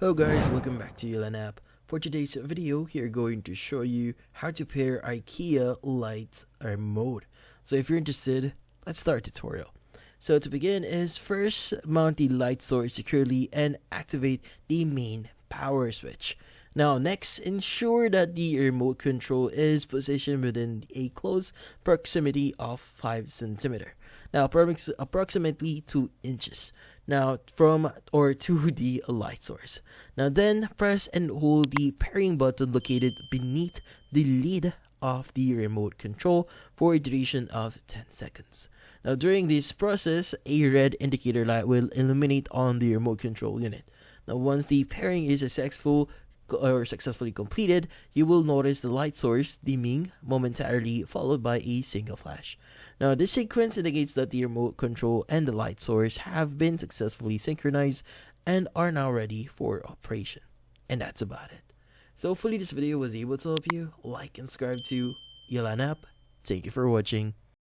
Hello guys, welcome back to Ylan app. For today's video, we are going to show you how to pair IKEA light remote. So if you're interested, let's start the tutorial. So to begin is first mount the light source securely and activate the main power switch. Now next, ensure that the remote control is positioned within a close proximity of 5 cm. Now approximately 2 inches. Now from or to the light source. Now then press and hold the pairing button located beneath the lid of the remote control for a duration of 10 seconds. Now during this process, a red indicator light will illuminate on the remote control unit. Now once the pairing is successfully completed, you will notice the light source dimming momentarily, followed by a single flash. Now this sequence indicates that the remote control and the light source have been successfully synchronized and are now ready for operation. And that's about it. So hopefully this video was able to help you. Like and subscribe to Ylan app. Thank you for watching.